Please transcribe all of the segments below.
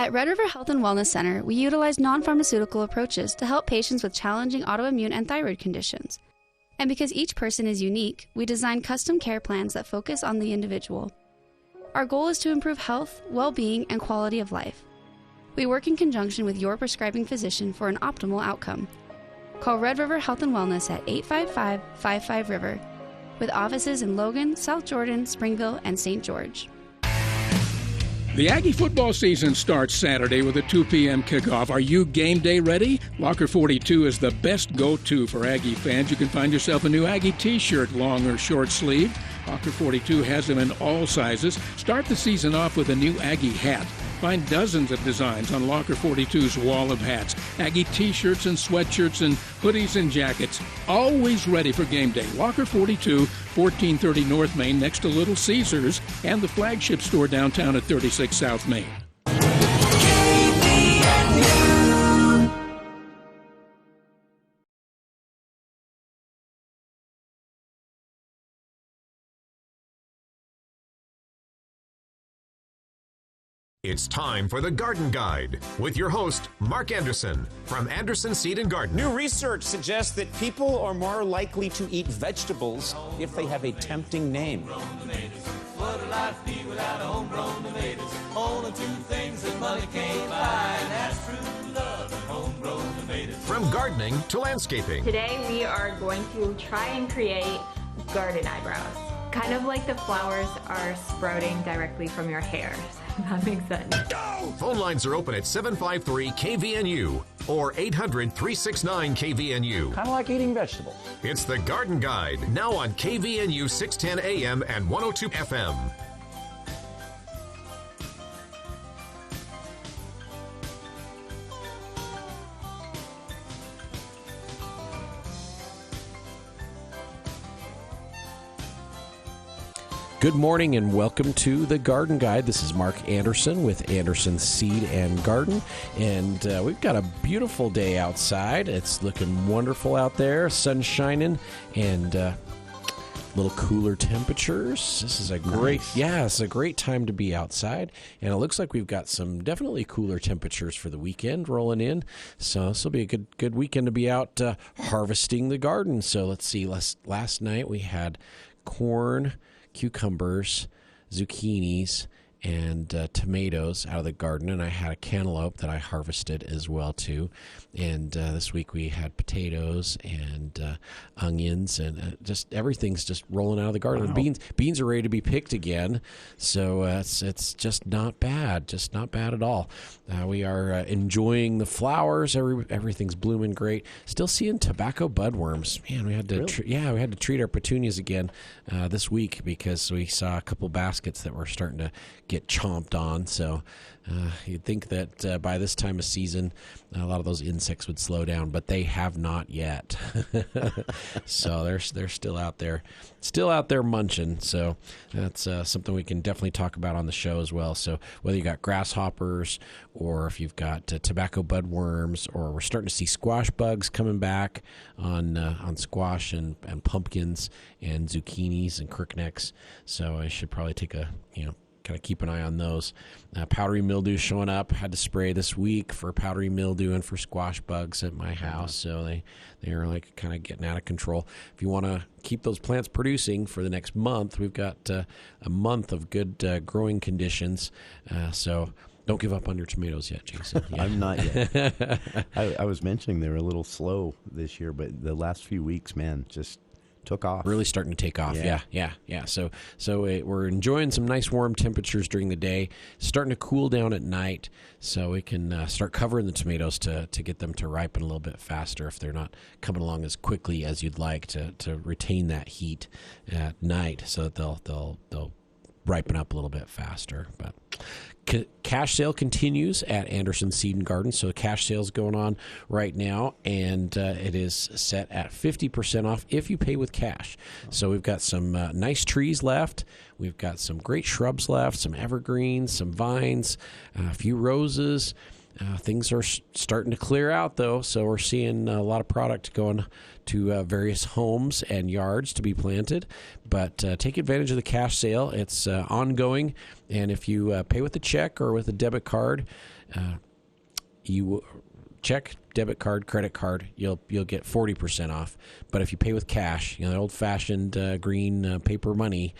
At Red River Health and Wellness Center, we utilize non-pharmaceutical approaches to help patients with challenging autoimmune and thyroid conditions. And because each person is unique, we design custom care plans that focus on the individual. Our goal is to improve health, well-being, and quality of life. We work in conjunction with your prescribing physician for an optimal outcome. Call Red River Health and Wellness at 855-55-RIVER, with offices in Logan, South Jordan, Springville, and St. George. The Aggie football season starts Saturday with a 2 p.m. kickoff. Are you game day ready? Locker 42 is the best go-to for Aggie fans. You can find yourself a new Aggie t-shirt, long or short sleeved. Locker 42 has them in all sizes. Start the season off with a new Aggie hat. Find dozens of designs on Locker 42's wall of hats. Aggie t-shirts and sweatshirts and hoodies and jackets. Always ready for game day. Locker 42, 1430 North Main, next to Little Caesars, and the flagship store downtown at 36 South Main. It's time for the Garden Guide with your host, Mark Anderson from Anderson Seed and Garden. New research suggests that people are more likely to eat vegetables if they have a tempting name. What would life be without homegrown tomatoes? Only two things that money can't buy, and that's true love and homegrown tomatoes. From gardening to landscaping. Today we are going to try and create garden eyebrows. Kind of like the flowers are sprouting directly from your hair. That makes sense. Phone lines are open at 753-KVNU or 800-369-KVNU. Kind of like eating vegetables. It's the Garden Guide, now on KVNU 610 AM and 102 FM. Good morning and welcome to the Garden Guide. This is Mark Anderson with Anderson Seed and Garden, and we've got a beautiful day outside. It's looking wonderful out there, sun shining, and little cooler temperatures. This is a great, it's a great time to be outside, and it looks like we've got some definitely cooler temperatures for the weekend rolling in. So this will be a good weekend to be out harvesting the garden. So let's see. Last night we had corn, cucumbers, zucchinis, and tomatoes out of the garden, and I had a cantaloupe that I harvested as well too. And this week we had potatoes and onions, and just everything's just rolling out of the garden. Wow. Beans are ready to be picked again, so it's just not bad at all. We are enjoying the flowers. Everything's blooming great. Still seeing tobacco budworms. Man, we had to we had to treat our petunias again this week because we saw a couple baskets that were starting to get chomped on. So you'd think that by this time of season, a lot of those insects would slow down, but they have not yet. So they're still out there munching. So that's something we can definitely talk about on the show as well. So whether you got grasshoppers or if you've got tobacco budworms, or we're starting to see squash bugs coming back on squash and pumpkins and zucchinis and crooknecks. So I should probably take a kind of keep an eye on those. Powdery mildew showing up. Had to spray this week for powdery mildew and for squash bugs at my house. So they are like kind of getting out of control. If you want to keep those plants producing for the next month, we've got a month of good growing conditions. So don't give up on your tomatoes yet, Jason. Yeah. I'm not yet. I was mentioning they were a little slow this year, but the last few weeks, man, just took off. Really starting to take off. Yeah. So we're enjoying some nice warm temperatures during the day, starting to cool down at night, so we can start covering the tomatoes to get them to ripen a little bit faster if they're not coming along as quickly as you'd like, to retain that heat at night so that they'll ripen up a little bit faster. But cash sale continues at Anderson Seed and Garden. So the cash sale is going on right now, and it is set at 50% off if you pay with cash. So we've got some nice trees left. We've got some great shrubs left, some evergreens, some vines, a few roses. Things are starting to clear out, though, so we're seeing a lot of product going to various homes and yards to be planted. But take advantage of the cash sale. It's ongoing, and if you pay with a check or with a debit card, check, debit card, credit card, you'll get 40% off. But if you pay with cash, the old-fashioned green paper money,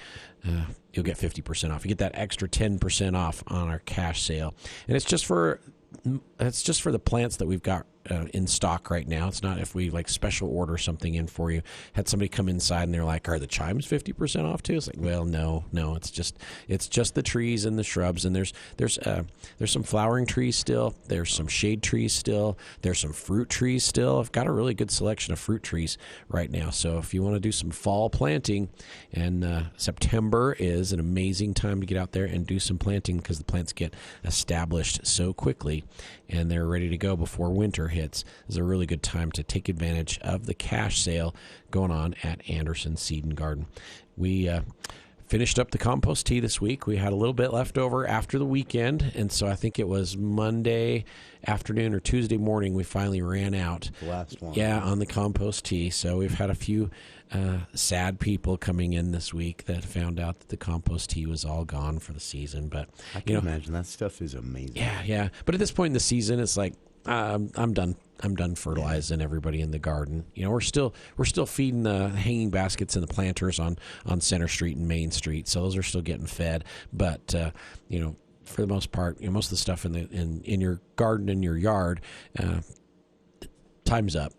you'll get 50% off. You get that extra 10% off on our cash sale, and it's just for the plants that we've got in stock right now. It's not if we special order something in for you. Had somebody come inside and they're like, "Are the chimes 50% off too?" It's like, well, no, it's just the trees and the shrubs, and there's some flowering trees still. There's some shade trees still. There's some fruit trees still. I've got a really good selection of fruit trees right now. So if you want to do some fall planting, and September is an amazing time to get out there and do some planting because the plants get established so quickly and they're ready to go before winter hits. Is a really good time to take advantage of the cash sale going on at Anderson Seed and Garden. We finished up the compost tea this week. We had a little bit left over after the weekend, and so I think it was Monday afternoon or Tuesday morning we finally ran out. The last one. Yeah, on the compost tea. So we've had a few sad people coming in this week that found out that the compost tea was all gone for the season. But I can imagine that stuff is amazing. Yeah. But at this point in the season, it's like, I'm done. I'm done fertilizing everybody in the garden. We're still feeding the hanging baskets and the planters on Center Street and Main Street, so those are still getting fed. But for the most part, most of the stuff in your garden and your yard, time's up.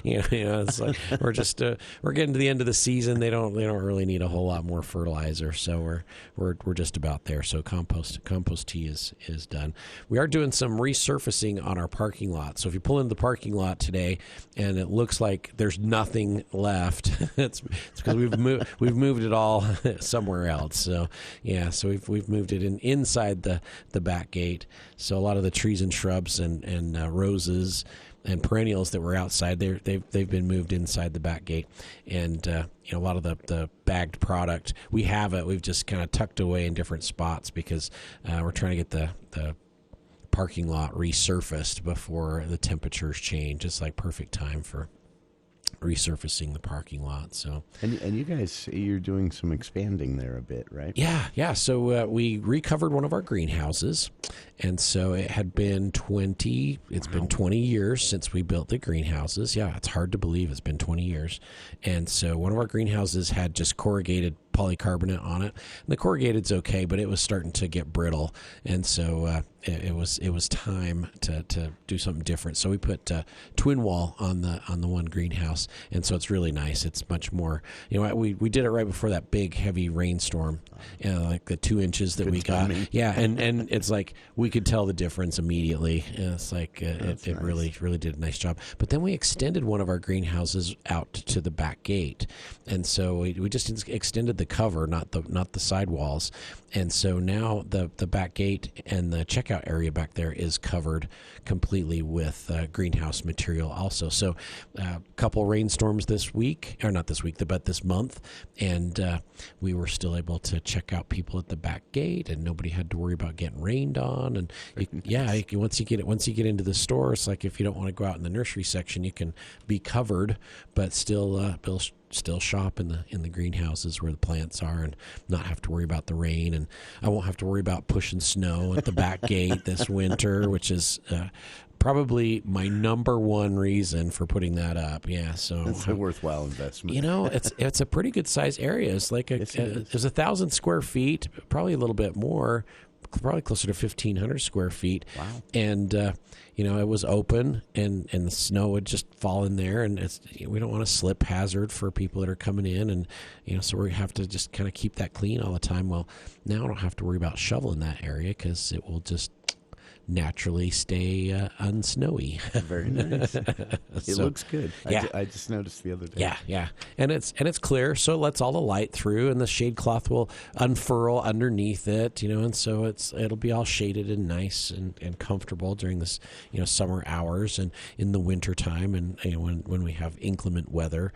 It's like we're getting to the end of the season. They don't really need a whole lot more fertilizer, so we're just about there. So compost tea is done. We are doing some resurfacing on our parking lot. So if you pull into the parking lot today and it looks like there's nothing left, it's because we've moved it all somewhere else. So we've moved it inside the back gate. So a lot of the trees and shrubs and roses and perennials that were outside, they've been moved inside the back gate, and a lot of the bagged product we've just kind of tucked away in different spots because we're trying to get the parking lot resurfaced before the temperatures change. It's like perfect time for resurfacing the parking lot. So and you guys, you're doing some expanding there a bit, right? Yeah. So we recovered one of our greenhouses, and so it had been 20 years since we built the greenhouses. Yeah, it's hard to believe it's been 20 years. And so one of our greenhouses had just corrugated polycarbonate on it. And the corrugated's okay, but it was starting to get brittle, and so it was time to do something different. So we put twin wall on the one greenhouse, and so it's really nice. It's much more. We did it right before that big heavy rainstorm, like the 2 inches that we got. Yeah, and it's like we could tell the difference immediately. It's like it nice. really did a nice job. But then we extended one of our greenhouses out to the back gate, and so we just extended the cover, not the sidewalls. And so now the back gate and the checkout area back there is covered completely with greenhouse material also. So a couple rainstorms this week, or not this week, but this month, and we were still able to check out people at the back gate, and nobody had to worry about getting rained on. And once you get into the store, it's like if you don't want to go out in the nursery section, you can be covered, but still shop in the greenhouses where the plants are and not have to worry about the rain. And I won't have to worry about pushing snow at the back gate this winter, which is probably my number one reason for putting that up. Yeah, so it's a worthwhile investment. It's a pretty good size area. It's like there's 1,000 square feet, probably a little bit more, probably closer to 1,500 square feet. Wow. And it was open, and the snow would just fall in there, and we don't want a slip hazard for people that are coming in, and so we have to just kind of keep that clean all the time. Well, now I don't have to worry about shoveling that area because it will just naturally stay unsnowy. Very nice. It looks good. Yeah. I just noticed the other day. Yeah. And it's clear, so it lets all the light through, and the shade cloth will unfurl underneath it, and so it'll be all shaded and nice and comfortable during this summer hours, and in the winter time, and when we have inclement weather,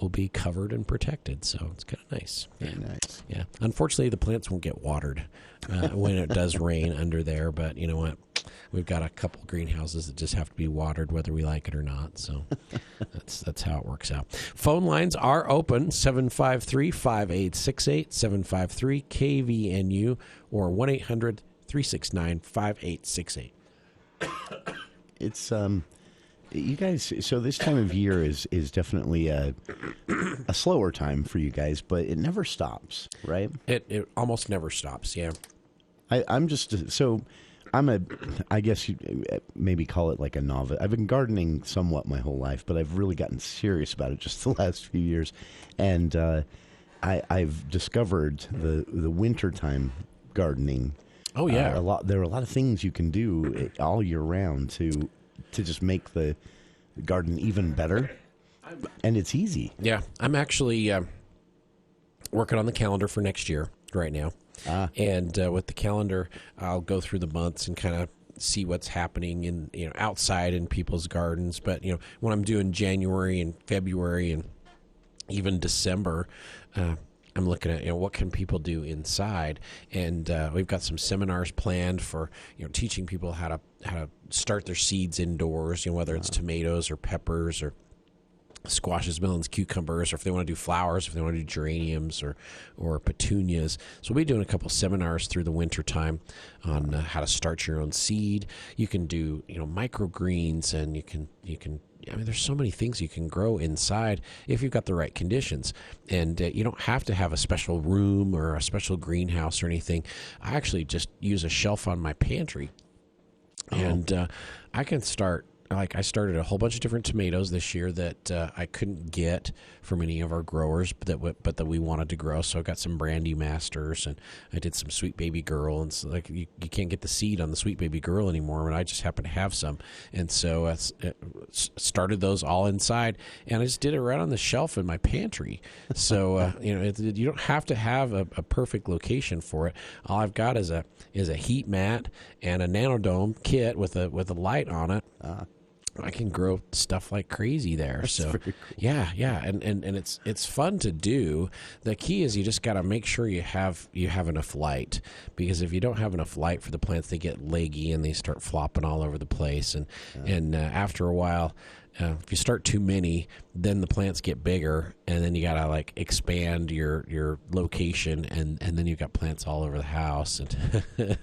we'll be covered and protected. So it's kind of nice. Very nice. Yeah. Unfortunately, the plants won't get watered when it does rain under there. But you know what? We've got a couple greenhouses that just have to be watered whether we like it or not. So that's how it works out. Phone lines are open, 753-5868, 753-KVNU, or 1-800-369-5868. It's you guys. So this time of year is definitely a slower time for you guys, but it never stops, right? It almost never stops. Yeah. I'm just so. I guess you maybe call it like a novice. I've been gardening somewhat my whole life, but I've really gotten serious about it just the last few years. And I've discovered the wintertime gardening. Oh, yeah. There are a lot of things you can do all year round to just make the garden even better. And it's easy. Yeah. I'm actually working on the calendar for next year right now. And with the calendar, I'll go through the months and kind of see what's happening in outside in people's gardens. But when I'm doing January and February and even December, I'm looking at what can people do inside, and we've got some seminars planned for teaching people how to start their seeds indoors. Whether it's tomatoes or peppers or squashes, melons, cucumbers, or if they want to do flowers, if they want to do geraniums or petunias. So we'll be doing a couple seminars through the winter time on how to start your own seed. You can do microgreens, and you can there's so many things you can grow inside if you've got the right conditions. And you don't have to have a special room or a special greenhouse or anything. I actually just use a shelf on my pantry, and I can start. I started a whole bunch of different tomatoes this year that I couldn't get from any of our growers, but that we wanted to grow. So I got some Brandy Masters, and I did some Sweet Baby Girl, and so, you can't get the seed on the Sweet Baby Girl anymore, but I just happen to have some, and so I started those all inside, and I just did it right on the shelf in my pantry. So you don't have to have a perfect location for it. All I've got is a heat mat and a Nanodome kit with a light on it. I can grow stuff like crazy there. That's so cool. yeah, and it's fun to do. The key is you just got to make sure you have enough light, because if you don't have enough light for the plants, they get leggy and they start flopping all over the place. And after a while, if you start too many, then the plants get bigger, and then you gotta expand your location, and then you've got plants all over the house. And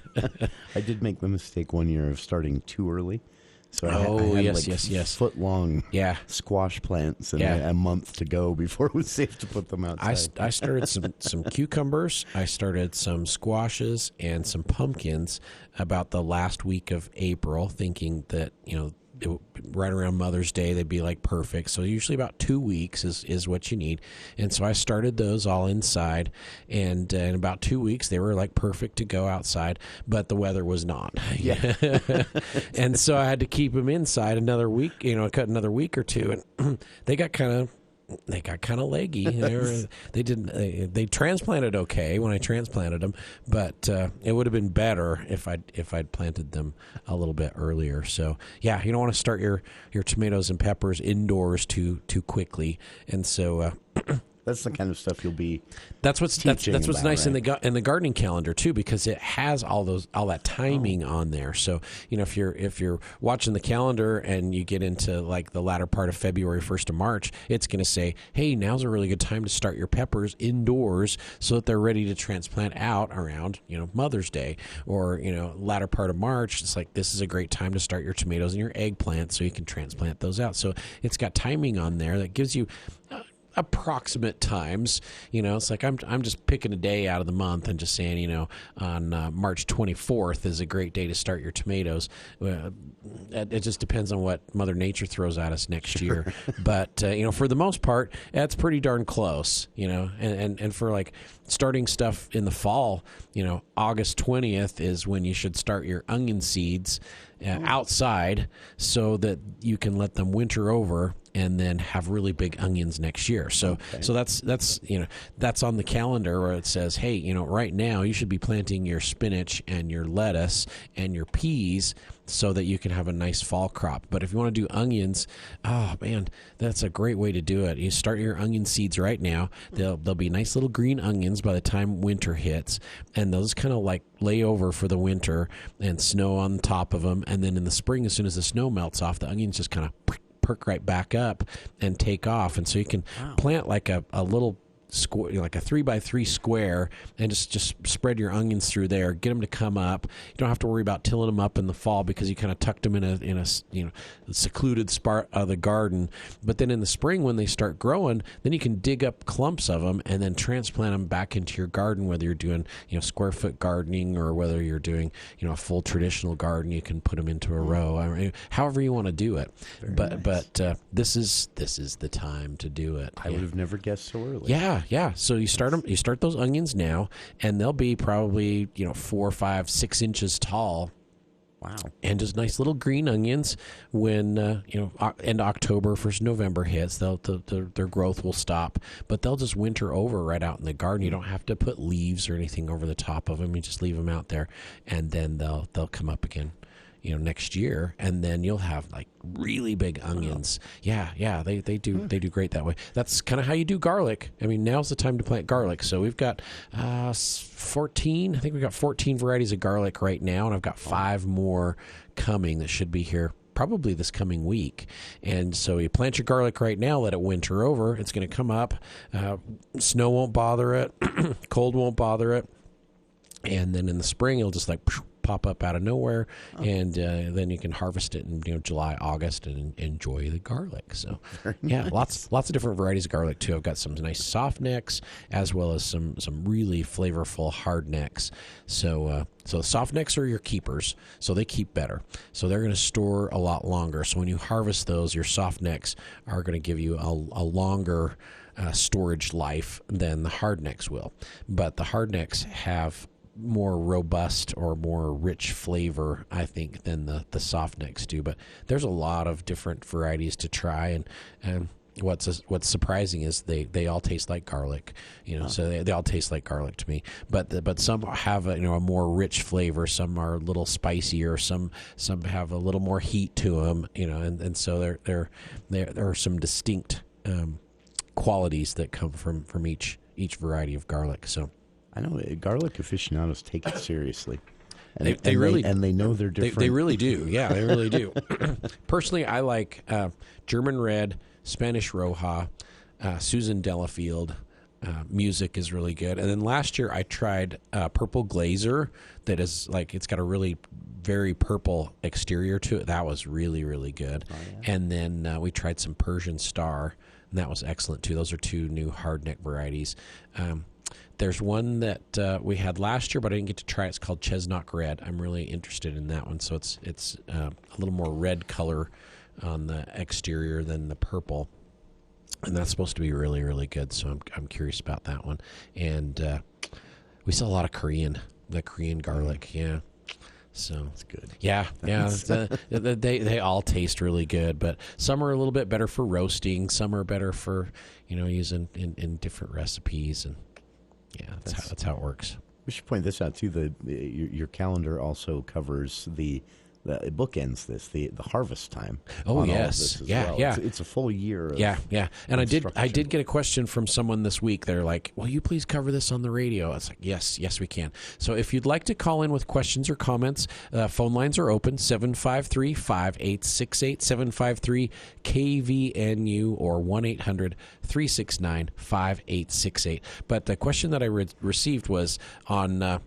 I did make the mistake one year of starting too early. So I had yes. foot-long squash plants and a month to go before it was safe to put them outside. I started some cucumbers. I started some squashes and some pumpkins about the last week of April, thinking that, right around Mother's Day, they'd be perfect. So usually about 2 weeks is what you need. And so I started those all inside, and in about 2 weeks they were perfect to go outside, but the weather was not. Yeah. And so I had to keep them inside another week, cut another week or two, and they got kind of leggy. They transplanted okay when I transplanted them, but it would have been better if I'd planted them a little bit earlier. So yeah, you don't want to start your tomatoes and peppers indoors too quickly, and so. That's the kind of stuff you'll be. That's what's nice, right? in the gardening calendar too, because it has all that timing on there. So if you're watching the calendar and you get into the latter part of February, 1st of March, it's going to say, hey, now's a really good time to start your peppers indoors so that they're ready to transplant out around Mother's Day, or latter part of March. It's this is a great time to start your tomatoes and your eggplant so you can transplant those out. So it's got timing on there that gives you approximate times. It's I'm just picking a day out of the month and just saying, on March 24th is a great day to start your tomatoes. It just depends on what Mother Nature throws at us next year. But for the most part, that's pretty darn close. And for starting stuff in the fall, August 20th is when you should start your onion seeds outside, so that you can let them winter over and then have really big onions next year. So that's that's on the calendar where it says, hey, right now you should be planting your spinach and your lettuce and your peas so that you can have a nice fall crop. But if you want to do onions, oh man, that's a great way to do it. You start your onion seeds right now. They'll be nice little green onions by the time winter hits, and those kind of like lay over for the winter and snow on top of them. And then in the spring, as soon as the snow melts off, the onions just kind of perk right back up and take off. And so you can plant like a little square, like a 3x3 square, and just spread your onions through there. Get them to come up. You don't have to worry about tilling them up in the fall because you kind of tucked them in a secluded spot of the garden. But then in the spring when they start growing, then you can dig up clumps of them and then transplant them back into your garden. Whether you're doing square foot gardening or whether you're doing a full traditional garden, you can put them into a row. I mean, however you want to do it. But this is the time to do it. I would have never guessed so early. Yeah. So you start those onions now, and they'll be probably 4, 5, 6 inches tall. Wow. And just nice little green onions. When end October, 1st November hits, their growth will stop, but they'll just winter over right out in the garden. You don't have to put leaves or anything over the top of them. You just leave them out there, and then they'll come up again next year, and then you'll have like really big onions. Yeah, they do great that way. That's kind of how you do garlic. I mean, now's the time to plant garlic. So we've got 14. I think we've got 14 varieties of garlic right now, and I've got 5 more coming that should be here probably this coming week. And so you plant your garlic right now, let it winter over. It's going to come up. Snow won't bother it. Cold won't bother it. And then in the spring, it'll just like pop up out of nowhere, and then you can harvest it in July, August, and enjoy the garlic. So lots of different varieties of garlic too. I've got some nice soft necks as well as some really flavorful hard necks. So the soft necks are your keepers, so they keep better. So they're going to store a lot longer. So when you harvest those, your soft necks are going to give you a longer storage life than the hard necks will. But the hard necks have more robust or more rich flavor, I think, than the soft necks do. But there's a lot of different varieties to try, and what's surprising is they all taste like garlic, so they all taste like garlic to me. But some have a more rich flavor, some are a little spicier, some have a little more heat to them, and so there are some distinct qualities that come from each variety of garlic. So I know garlic aficionados take it seriously. And they really know they're different. They really do. Yeah, they really do. Personally, I like German Red, Spanish Roja, Susan Delafield. Music is really good. And then last year I tried Purple Glazer that is like, it's got a really very purple exterior to it. That was really, really good. Oh, yeah. And then we tried some Persian Star, and that was excellent too. Those are 2 new hardneck varieties. There's one that we had last year, but I didn't get to try. It's called Chesnock Red. I'm really interested in that one. So it's a little more red color on the exterior than the purple, and that's supposed to be really, really good. So I'm curious about that one. And we sell a lot of Korean garlic. Yeah. So it's good. Yeah. They all taste really good, but some are a little bit better for roasting. Some are better for using in different recipes, and that's how it works. We should point this out too. Your calendar also covers it bookends the harvest time. Oh yes, yeah. It's a full year. Yeah. And I did get a question from someone this week. They're like, "Will you please cover this on the radio?" It's like, yes, we can. So if you'd like to call in with questions or comments, phone lines are open: 753-5868, 753-KVNU, or 1-800-369-5868. But the question that I received was on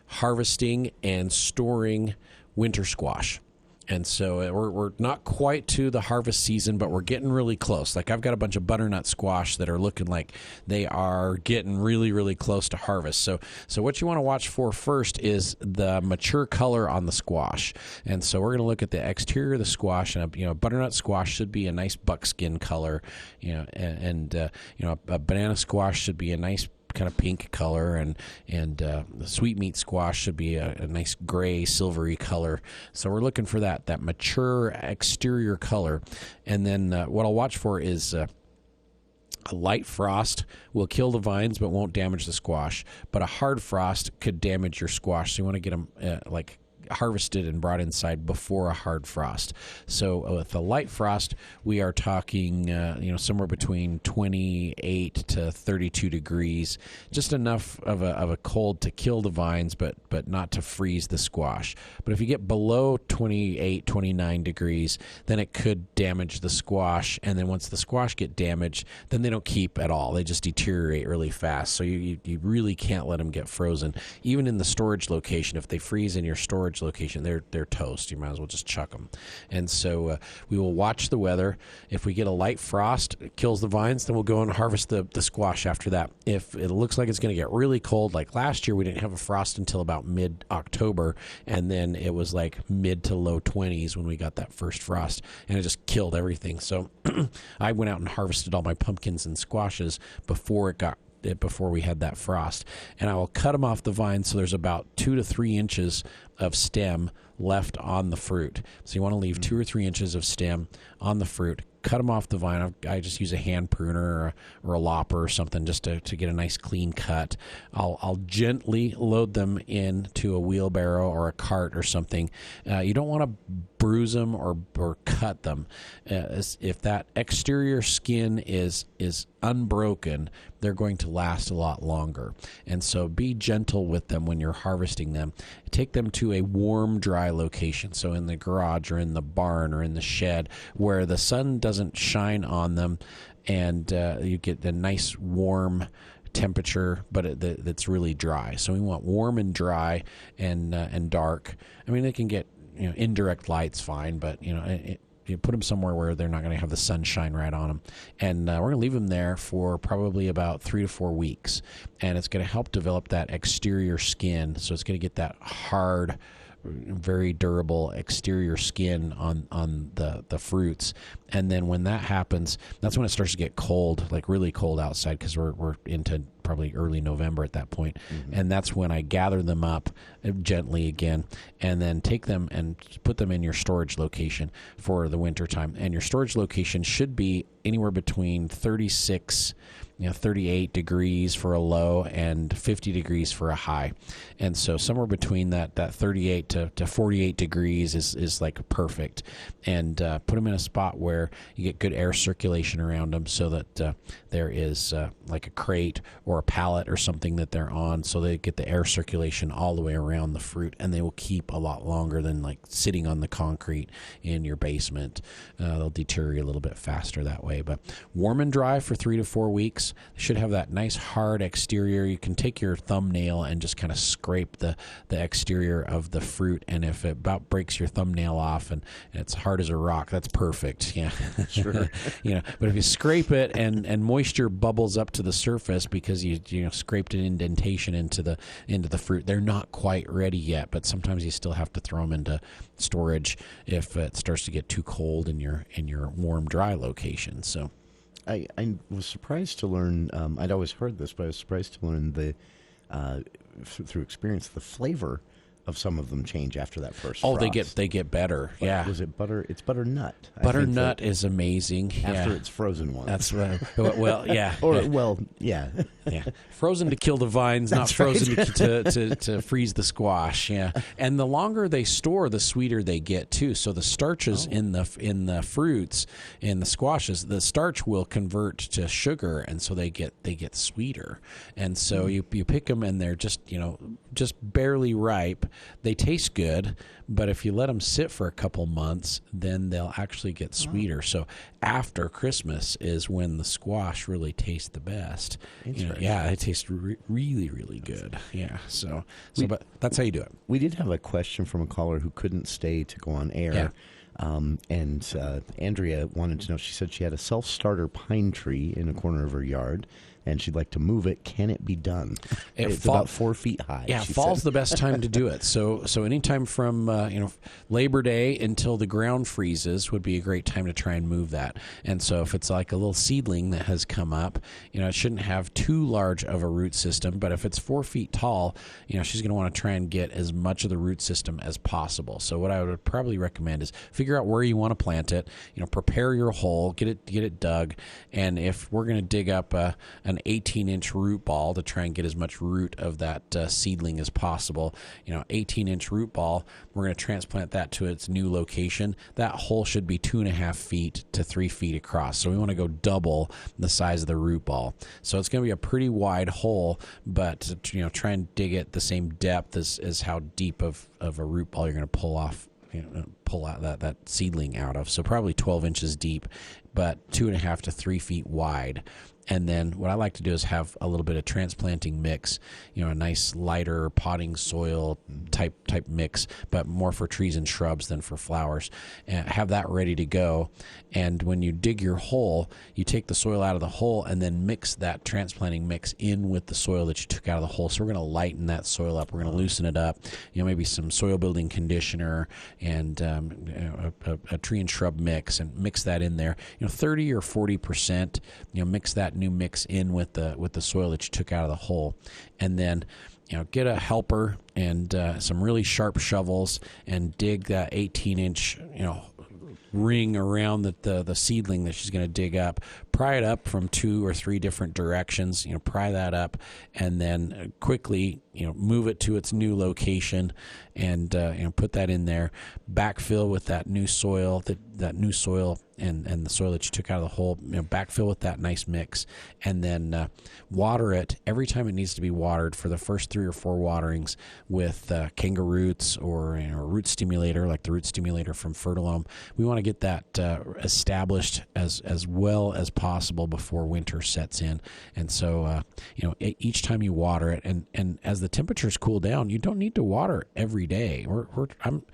harvesting and storing winter squash. And so we're not quite to the harvest season, but we're getting really close. Like I've got a bunch of butternut squash that are looking like they are getting really, really close to harvest. So what you want to watch for first is the mature color on the squash. And so we're going to look at the exterior of the squash, and butternut squash should be a nice buckskin color, and a banana squash should be a nice kind of pink color, and the sweetmeat squash should be a nice gray, silvery color. So we're looking for that mature exterior color. And then what I'll watch for is a light frost will kill the vines but won't damage the squash. But a hard frost could damage your squash. So you want to get them harvested and brought inside before a hard frost. So with a light frost, we are talking somewhere between 28 to 32 degrees, just enough of a cold to kill the vines, but not to freeze the squash. But if you get below 28, 29 degrees, then it could damage the squash. And then once the squash get damaged, then they don't keep at all. They just deteriorate really fast. So you really can't let them get frozen. Even in the storage location, if they freeze in your storage location, they're toast. You might as well just chuck them. And so we will watch the weather. If we get a light frost, it kills the vines, then we'll go and harvest the squash after that. If it looks like it's going to get really cold, like last year, we didn't have a frost until about mid-October, and then it was like mid to low 20s when we got that first frost, and it just killed everything. So I went out and harvested all my pumpkins and squashes before we had that frost, and I will cut them off the vine so there's about 2 to 3 inches of stem left on the fruit. So you want to leave 2 or 3 inches of stem on the fruit. Cut them off the vine. I just use a hand pruner or a lopper or something just to get a nice clean cut. I'll gently load them into a wheelbarrow or a cart or something. You don't want to bruise them or cut them. If that exterior skin is unbroken, they're going to last a lot longer. And so be gentle with them when you're harvesting them. Take them to a warm, dry location. So in the garage or in the barn or in the shed where the sun doesn't shine on them, and you get a nice warm temperature, but it's really dry. So we want warm and dry and dark. I mean, they can get indirect light's fine, but you put them somewhere where they're not going to have the sunshine right on them. And we're going to leave them there for probably about 3 to 4 weeks. And it's going to help develop that exterior skin. So it's going to get that hard, very durable exterior skin on the fruits. And then when that happens, that's when it starts to get cold, like really cold outside, because we're into probably early November at that point. Mm-hmm. And that's when I gather them up gently again and then take them and put them in your storage location for the winter time. And your storage location should be anywhere between 36 38 degrees for a low and 50 degrees for a high. And so somewhere between that 38 to 48 degrees is like perfect. And put them in a spot where you get good air circulation around them, so that there is like a crate or a pallet or something that they're on, so they get the air circulation all the way around the fruit, and they will keep a lot longer than like sitting on the concrete in your basement. They'll deteriorate a little bit faster that way. But warm and dry for 3 to 4 weeks. They should have that nice hard exterior. You can take your thumbnail and just kind of scrape the exterior of the fruit, and if it about breaks your thumbnail off and it's hard as a rock, that's perfect. Yeah, sure. But if you scrape it and moisture bubbles up to the surface because you scraped an indentation into the fruit, they're not quite ready yet. But sometimes you still have to throw them into storage if it starts to get too cold in your warm, dry location. So I was surprised to learn, I'd always heard this, but I was surprised to learn through experience, the flavor of some of them change after that first frost. They get better. But yeah. Was it butter? It's butternut. Butternut is amazing. After it's frozen one. That's right. Well, yeah. Yeah. Yeah. Frozen to kill the vines, not frozen right. to freeze the squash. Yeah. And the longer they store, the sweeter they get too. So the starches in the fruits, in the squashes, the starch will convert to sugar, and so they get sweeter. And so you pick them, and they're just barely ripe. They taste good, but if you let them sit for a couple months, then they'll actually get sweeter. So after Christmas is when the squash really tastes the best. Yeah, it tastes really, really good. Yeah, but that's how you do it. We did have a question from a caller who couldn't stay to go on air. Yeah. And Andrea wanted to know, she said she had a self-starter pine tree in a corner of her yard and she'd like to move it. Can it be done? It's fall- about 4 feet high. Yeah, she fall's said. the best time to do it. So anytime from Labor Day until the ground freezes would be a great time to try and move that. And so if it's like a little seedling that has come up, it shouldn't have too large of a root system. But if it's 4 feet tall, she's going to want to try and get as much of the root system as possible. So what I would probably recommend is figure out where you want to plant it. Prepare your hole, get it dug, and if we're going to dig up an 18-inch root ball to try and get as much root of that seedling as possible, 18-inch root ball, we're going to transplant that to its new location. That hole should be 2.5 feet to 3 feet across. So we want to go double the size of the root ball. So it's going to be a pretty wide hole, but try and dig it the same depth as how deep of a root ball you're going to pull out that seedling out of. So probably 12 inches deep, but 2.5 to 3 feet wide. And then what I like to do is have a little bit of transplanting mix, a nice lighter potting soil type mix, but more for trees and shrubs than for flowers. And have that ready to go. And when you dig your hole, you take the soil out of the hole and then mix that transplanting mix in with the soil that you took out of the hole. So we're going to lighten that soil up. We're going to loosen it up. Maybe some soil building conditioner and a tree and shrub mix, and mix that in there. 30 or 40%. Mix that new mix in with the soil that you took out of the hole, and then get a helper and some really sharp shovels and dig that 18-inch ring around the seedling that she's going to dig up. Pry it up from 2 or 3 different directions. Pry that up, and then quickly move it to its new location, and put that in there. Backfill with that new soil, that new soil and the soil that you took out of the hole. Backfill with that nice mix, and then water it every time it needs to be watered for the first 3 or 4 waterings with Kangaroots or a root stimulator like the root stimulator from Fertilome. We want to get that established as well as possible before winter sets in. And so each time you water it, and as the temperatures cool down, you don't need to water every day. I'm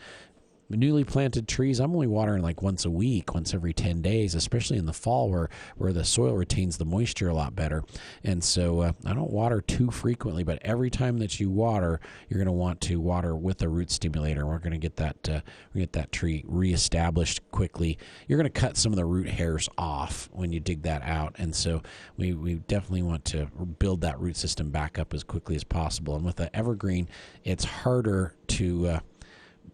newly planted trees, I'm only watering like once a week, once every 10 days, especially in the fall where the soil retains the moisture a lot better. And so I don't water too frequently, but every time that you water, you're going to want to water with a root stimulator. We're going to get that tree reestablished quickly. You're going to cut some of the root hairs off when you dig that out. And so we definitely want to build that root system back up as quickly as possible. And with the evergreen, it's harder to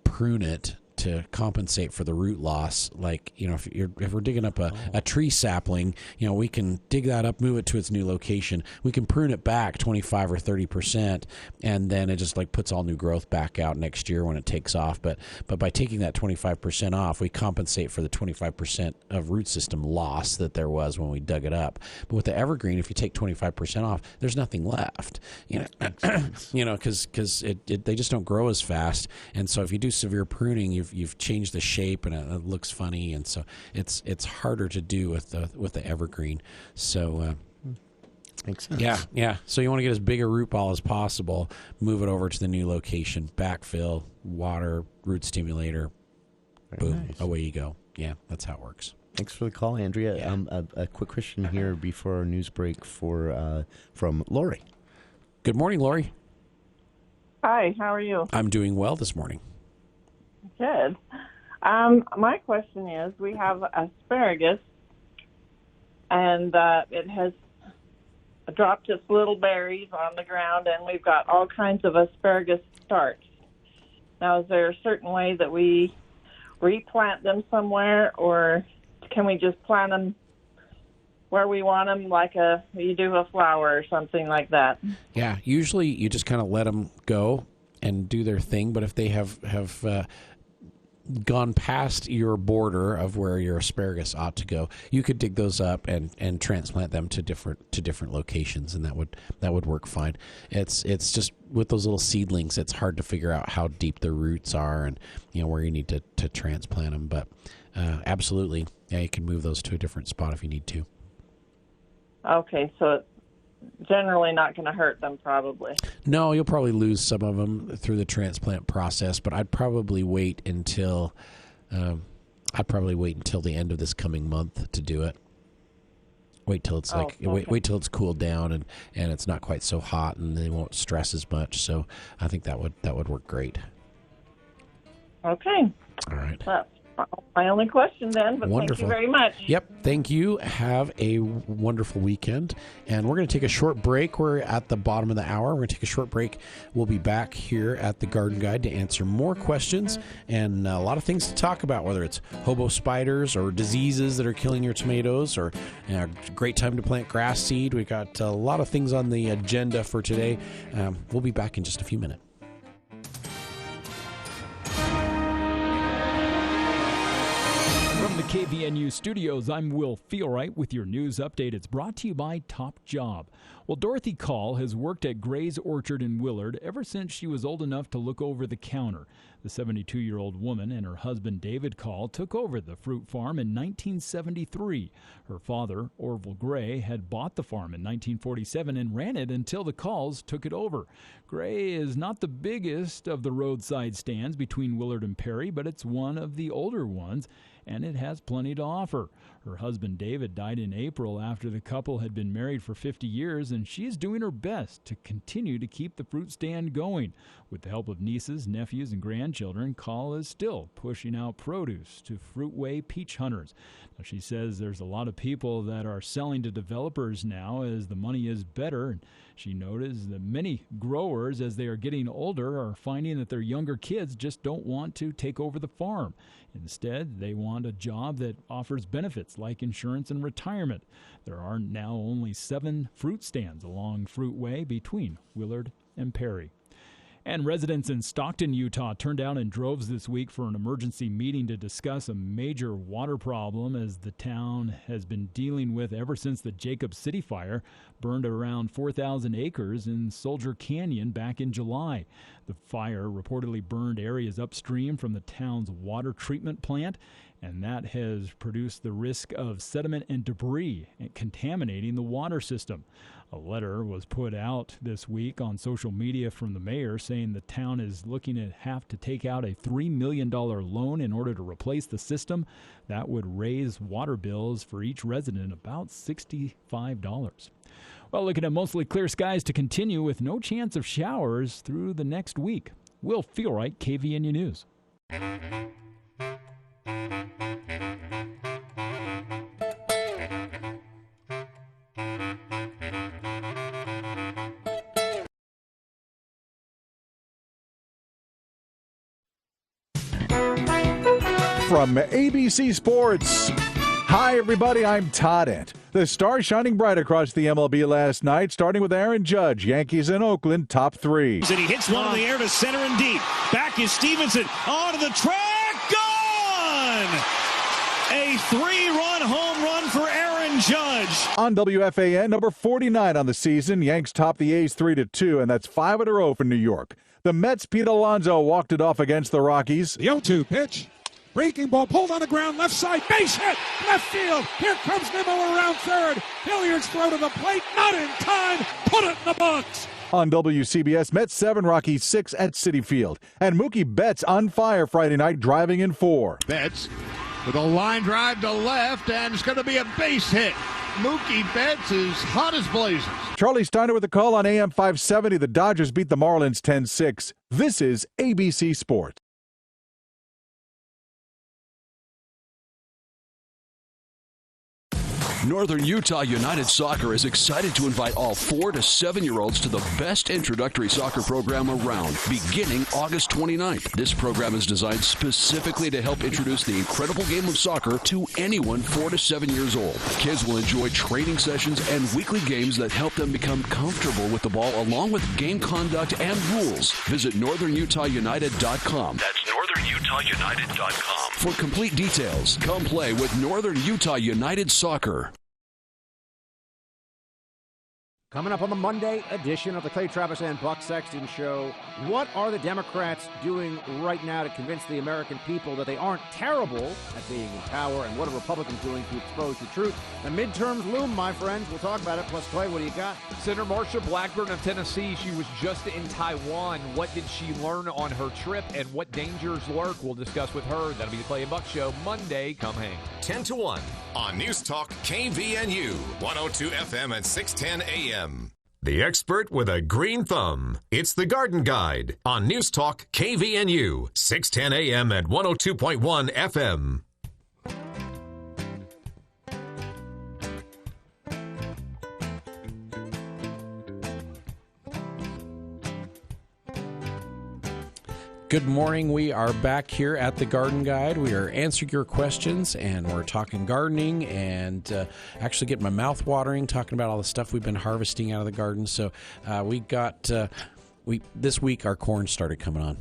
prune it to compensate for the root loss. Like, if we're digging up a tree sapling, we can dig that up, move it to its new location. We can prune it back 25 or 30%, and then it just puts all new growth back out next year when it takes off. But by taking that 25% off, we compensate for the 25% of root system loss that there was when we dug it up. But with the evergreen, if you take 25% off, there's nothing left. Because they just don't grow as fast. And so if you do severe pruning, you've changed the shape and it looks funny, and so it's harder to do with the evergreen. So makes sense. Yeah. So you want to get as big a root ball as possible, move it over to the new location, backfill, water, root stimulator, boom, nice. Away you go. Yeah, that's how it works. Thanks for the call, Andrea. Yeah. A quick question here before our news break from Lori. Good morning, Lori. Hi, how are you? I'm doing well this morning. Good. My question is, we have asparagus, and it has dropped its little berries on the ground, and we've got all kinds of asparagus starts. Now, is there a certain way that we replant them somewhere, or can we just plant them where we want them, like you do a flower or something like that? Yeah, usually you just kind of let them go and do their thing, but if they have gone past your border of where your asparagus ought to go, you could dig those up and transplant them to different locations, and that would work fine. It's just with those little seedlings, it's hard to figure out how deep the roots are and where you need to transplant them. But absolutely, yeah, you can move those to a different spot if you need to. Okay, so it's generally not going to hurt them, probably. No, you'll probably lose some of them through the transplant process, but I'd probably wait until the end of this coming month to do it. Wait till it's wait till it's cooled down and it's not quite so hot, and they won't stress as much. So I think that would work great. Okay. All right. That's my only question then, but Wonderful. Thank you very much. Yep, thank you. Have a wonderful weekend. And we're going to take a short break. We're at the bottom of the hour. We're going to take a short break. We'll be back here at the Garden Guide to answer more questions and a lot of things to talk about, whether it's hobo spiders or diseases that are killing your tomatoes, or great time to plant grass seed. We've got a lot of things on the agenda for today. We'll be back in just a few minutes. From the KVNU studios, I'm Will Feelright with your news update. It's brought to you by Top Job. Well, Dorothy Call has worked at Gray's Orchard in Willard ever since she was old enough to look over the counter. The 72-year-old woman and her husband David Call took over the fruit farm in 1973. Her father, Orville Gray, had bought the farm in 1947 and ran it until the Calls took it over. Gray is not the biggest of the roadside stands between Willard and Perry, but it's one of the older ones, and it has plenty to offer. Her husband David died in April after the couple had been married for 50 years, and she is doing her best to continue to keep the fruit stand going. With the help of nieces, nephews, and grandchildren, Call is still pushing out produce to Fruitway peach hunters. Now, she says there's a lot of people that are selling to developers now as the money is better, and she noticed that many growers, as they are getting older, are finding that their younger kids just don't want to take over the farm. Instead, they want a job that offers benefits like insurance and retirement. There are now only 7 fruit stands along Fruitway between Willard and Perry. And residents in Stockton, Utah turned out in droves this week for an emergency meeting to discuss a major water problem as the town has been dealing with ever since the Jacob City fire burned around 4,000 acres in Soldier Canyon back in July. The fire reportedly burned areas upstream from the town's water treatment plant, and that has produced the risk of sediment and debris contaminating the water system. A letter was put out this week on social media from the mayor saying the town is looking to have to take out a $3 million loan in order to replace the system. That would raise water bills for each resident about $65. Well, looking at mostly clear skies to continue with no chance of showers through the next week. Will Feelright, KVNU News. From ABC Sports. Hi, everybody. I'm Todd Ent. The stars shining bright across the MLB last night, starting with Aaron Judge. Yankees in Oakland, top 3. And he hits one in the air to center and deep. Back is Stevenson. Onto the track. Gone! A 3-run home run for Aaron Judge. On WFAN, number 49 on the season. Yanks top the A's 3-2, and that's 5 in a row for New York. The Mets' Pete Alonso walked it off against the Rockies. The 0-2 pitch. Breaking ball pulled on the ground, left side, base hit, left field. Here comes Nimmo around third. Hilliard's throw to the plate, not in time. Put it in the box. On WCBS, Mets 7, Rockies 6 at Citi Field. And Mookie Betts on fire Friday night, driving in 4. Betts with a line drive to left, and it's going to be a base hit. Mookie Betts is hot as blazes. Charlie Steiner with the call on AM 570. The Dodgers beat the Marlins 10-6. This is ABC Sports. Northern Utah United Soccer is excited to invite all 4 to 7-year-olds to the best introductory soccer program around, beginning August 29th. This program is designed specifically to help introduce the incredible game of soccer to anyone 4 to 7 years old. Kids will enjoy training sessions and weekly games that help them become comfortable with the ball, along with game conduct and rules. Visit northernutahunited.com. That's northernutahunited.com. For complete details, come play with Northern Utah United Soccer. Coming up on the Monday edition of the Clay Travis and Buck Sexton Show, what are the Democrats doing right now to convince the American people that they aren't terrible at being in power, and what are Republicans doing to expose the truth? The midterms loom, my friends. We'll talk about it. Plus, Clay, what do you got? Senator Marsha Blackburn of Tennessee, she was just in Taiwan. What did she learn on her trip, and what dangers lurk? We'll discuss with her. That'll be the Clay and Buck Show Monday. Come hang. 10 to 1 on News Talk KVNU, 102 FM and 610 AM. The expert with a green thumb. It's the Garden Guide on News Talk KVNU, 610 AM and 102.1 FM. Good morning. We are back here at the Garden Guide. We are answering your questions, and we're talking gardening and actually getting my mouth watering, talking about all the stuff we've been harvesting out of the garden. So this week our corn started coming on,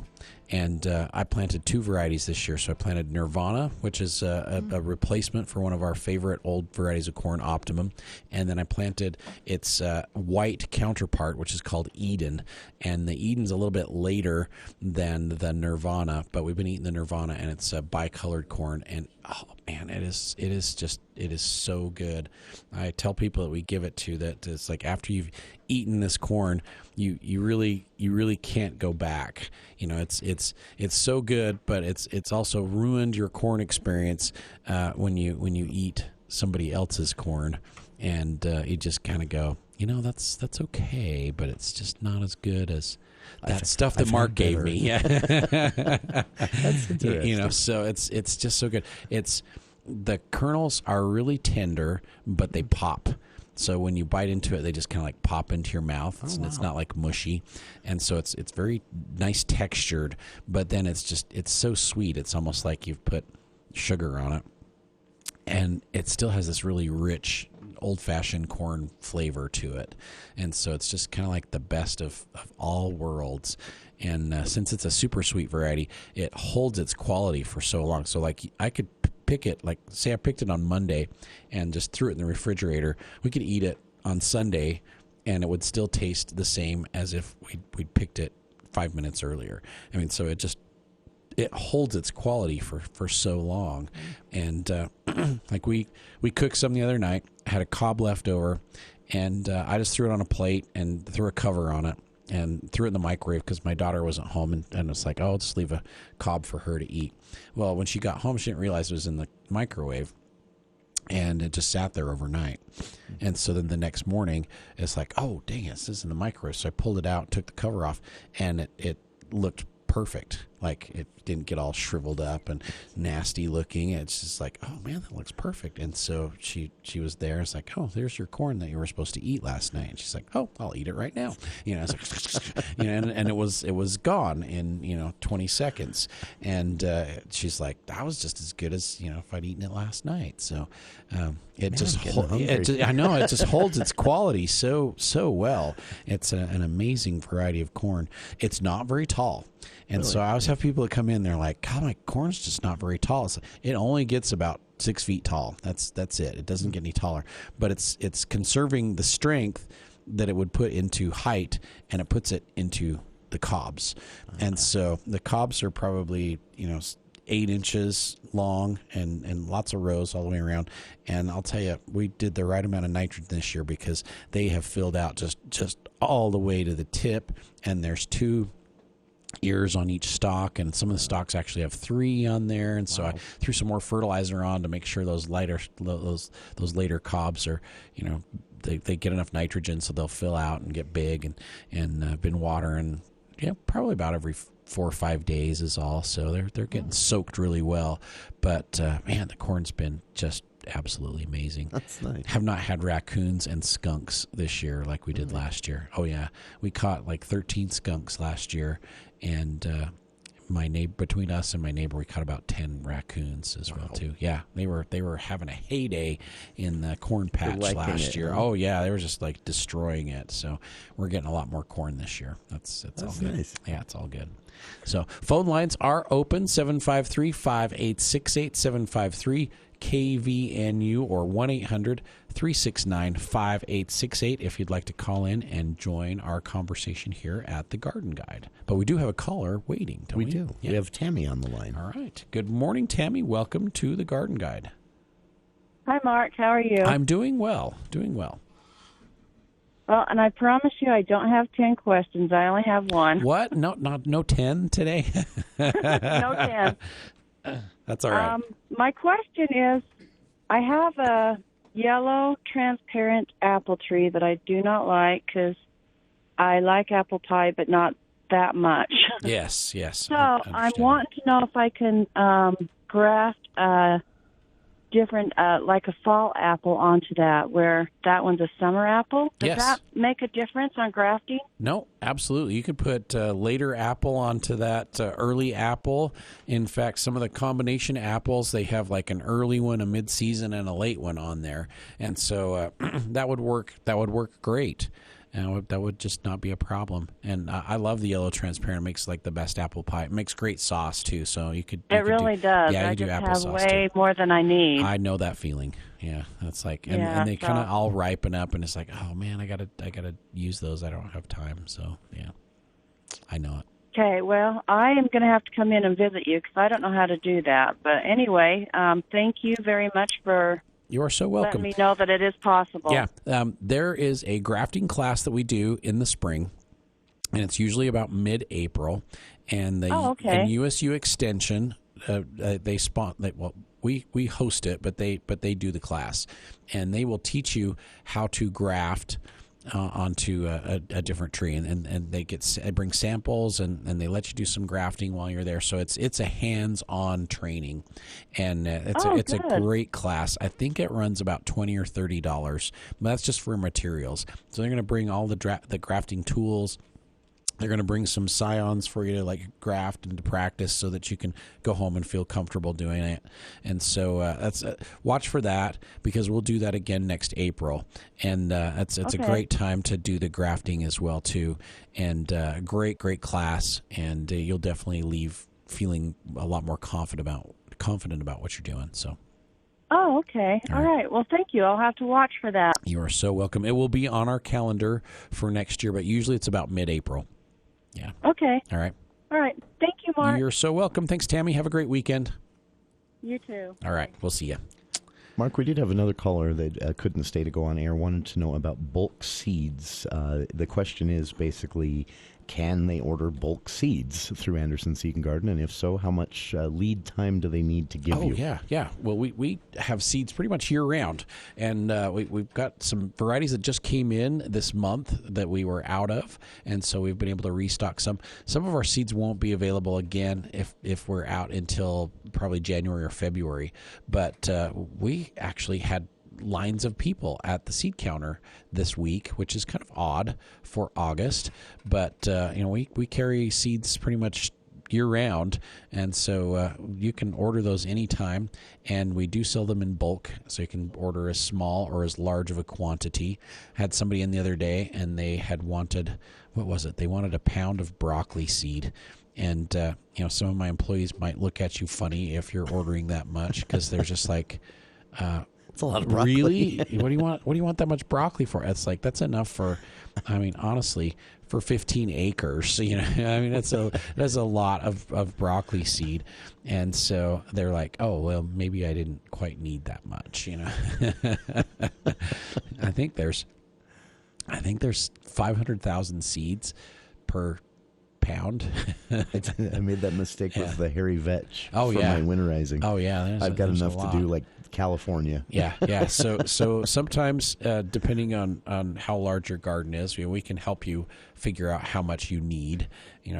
and I planted 2 varieties this year. So I planted Nirvana, which is a replacement for one of our favorite old varieties of corn, Optimum, and then I planted its white counterpart, which is called Eden. And the Eden's a little bit later than the Nirvana, but we've been eating the Nirvana, and it's a bicolored corn, and oh man, it is so good. I tell people that we give it to that it's like after you've eaten this corn, you really can't go back. You know, it's so good, but it's also ruined your corn experience when you eat somebody else's corn, and you just kind of go, you know, that's okay, but it's just not as good as that stuff that Mark gave me. Yeah, that's interesting. You know, so it's just so good. The kernels are really tender, but they pop. So when you bite into it, they just kind of like pop into your mouth. It's not like mushy, and so it's very nice textured. But then it's so sweet. It's almost like you've put sugar on it, and it still has this really rich old-fashioned corn flavor to it. And so it's just kind of like the best of all worlds. And since it's a super sweet variety, it holds its quality for so long. So like I could pick it, like say I picked it on Monday and just threw it in the refrigerator. We could eat it on Sunday and it would still taste the same as if we'd picked it 5 minutes earlier. I mean, so it holds its quality for so long. And like we cooked some the other night, had a cob left over, and I just threw it on a plate and threw a cover on it and threw it in the microwave because my daughter wasn't home, and it's like, oh, I'll just leave a cob for her to eat. Well, when she got home, she didn't realize it was in the microwave, and it just sat there overnight. And so then the next morning, it's like, oh, dang it, this is in the microwave. So I pulled it out, took the cover off, and it looked perfect. Like it didn't get all shriveled up and nasty looking. It's just like, oh man, that looks perfect. And so she was there. It's like, oh, there's your corn that you were supposed to eat last night. And she's like, oh, I'll eat it right now. You know, it's like, you know, and it was gone in 20 seconds. And she's like, that was just as good as if I'd eaten it last night. So I know it just holds its quality so well. It's an amazing variety of corn. It's not very tall. And really? So I always have people that come in, they're like, God, my corn's just not very tall. It only gets about 6 feet tall. That's it. It doesn't get any taller. But it's conserving the strength that it would put into height, and it puts it into the cobs. Okay. And so the cobs are probably, 8 inches long and lots of rows all the way around. And I'll tell you, we did the right amount of nitrogen this year because they have filled out just all the way to the tip, and there's 2 ears on each stalk, and some of the stalks actually have 3 on there. And so I threw some more fertilizer on to make sure those later cobs are, they get enough nitrogen so they'll fill out and get big. And been watering, probably about every 4 or 5 days is all. So they're getting soaked really well. But man, the corn's been just absolutely amazing. That's nice. Have not had raccoons and skunks this year like we did last year. Oh yeah, we caught like 13 skunks last year, and between us and my neighbor, we caught about 10 raccoons as well too. Yeah, they were having a heyday in the corn patch last year. Oh yeah, they were just like destroying it. So we're getting a lot more corn this year. That's all good. Nice. Yeah, it's all good. So phone lines are open, 753-5868, KVNU or 1-800-369-5868 if you'd like to call in and join our conversation here at the Garden Guide. But we do have a caller waiting, don't we? We do. Yeah. We have Tammy on the line. All right. Good morning, Tammy. Welcome to the Garden Guide. Hi, Mark. How are you? I'm doing well. Doing well. Well, and I promise you I don't have 10 questions. I only have one. What? No 10 today? No 10. That's all right. My question is, I have a yellow transparent apple tree that I do not like because I like apple pie, but not that much. Yes. So I'm wanting to know if I can graft a different, like a fall apple onto that, where that one's a summer apple. Does that make a difference on grafting? No, absolutely. You could put later apple onto that early apple. In fact, some of the combination apples, they have like an early one, a mid-season, and a late one on there. And so that would work. That would work great. That would just not be a problem. And I love the yellow transparent. It makes like the best apple pie. It makes great sauce too. So you could. It really does. Yeah, I you do just apple have sauce way too. more than I need. I know that feeling. Yeah, that's like, and they kind of all ripen up, and it's like, oh man, I gotta use those. I don't have time. So yeah, I know it. Okay, well, I am going to have to come in and visit you because I don't know how to do that. But anyway, thank you very much for. You are so welcome. Let me know that it is possible. Yeah. There is a grafting class that we do in the spring, and it's usually about mid-April. And and USU Extension, they we host it, but they do the class, and they will teach you how to graft onto a different tree, and they bring samples and they let you do some grafting while you're there. So it's a hands-on training, and it's a great class. I think it runs about $20 or $30, but that's just for materials. So they're going to bring all the grafting tools. They're going to bring some scions for you to like graft and to practice so that you can go home and feel comfortable doing it. And so watch for that, because we'll do that again next April. And it's a great time to do the grafting as well too. And great class. And you'll definitely leave feeling a lot more confident about what you're doing. So. Oh, okay. All right. Well, thank you. I'll have to watch for that. You are so welcome. It will be on our calendar for next year, but usually it's about mid-April. Yeah. Okay. All right. All right. Thank you, Mark. You're so welcome. Thanks, Tammy. Have a great weekend. You too. All right. We'll see you. Mark, we did have another caller that couldn't stay to go on air, wanted to know about bulk seeds. The question is basically, can they order bulk seeds through Anderson Seed and Garden? And if so, how much lead time do they need to give you? Oh, yeah. Well, we have seeds pretty much year-round. And we've got some varieties that just came in this month that we were out of. And so we've been able to restock some. Some of our seeds won't be available again if we're out until probably January or February. But we actually had lines of people at the seed counter this week, which is kind of odd for August, but we carry seeds pretty much year round, and so you can order those anytime, and we do sell them in bulk, so you can order as small or as large of a quantity. Had somebody in the other day, and they had wanted, what was it? They wanted a pound of broccoli seed. And some of my employees might look at you funny if you're ordering that much, because they're just like, it's a lot of broccoli. Really? What do you want? What do you want that much broccoli for? It's like, that's enough for, honestly, for 15 acres. That's a lot of broccoli seed. And so they're like, oh, well, maybe I didn't quite need that much. I think there's 500,000 seeds per pound. I made that mistake with the hairy vetch for my winterizing. Oh yeah, I've got enough to do like California. Yeah. So sometimes depending on how large your garden is, we can help you figure out how much you need.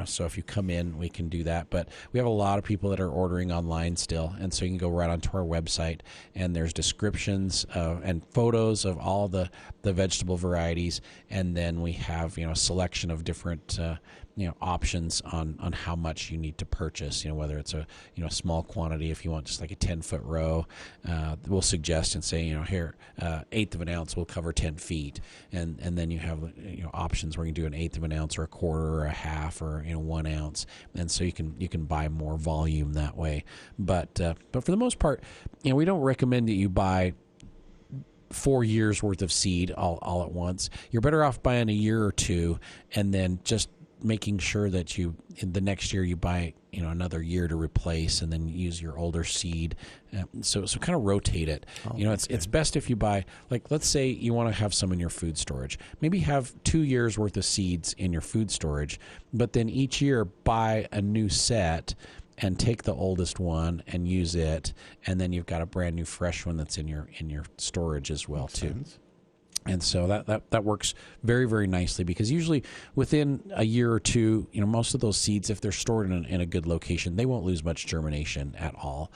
So if you come in, we can do that. But we have a lot of people that are ordering online still, and so you can go right onto our website, and there's descriptions and photos of all the vegetable varieties, and then we have a selection of different options on how much you need to purchase. Whether it's a small quantity, if you want just like a 10-foot row, we'll suggest and say here 1/8 of an ounce will cover 10 feet, and then you have options where you can do an 1/8 of an ounce or a quarter or a half or 1 ounce, and so you can buy more volume that way. But for the most part, we don't recommend that you buy 4 years worth of seed all at once. You're better off buying a year or two, and then just making sure that in the next year you buy another year to replace, and then use your older seed. So kind of rotate it. It's best if you buy, like, let's say you want to have some in your food storage. Maybe have 2 years worth of seeds in your food storage, but then each year buy a new set and take the oldest one and use it, and then you've got a brand new fresh one that's in your storage as well. Makes too. Sense. And so that works very, very nicely, because usually within a year or two, most of those seeds, if they're stored in a good location, they won't lose much germination at all.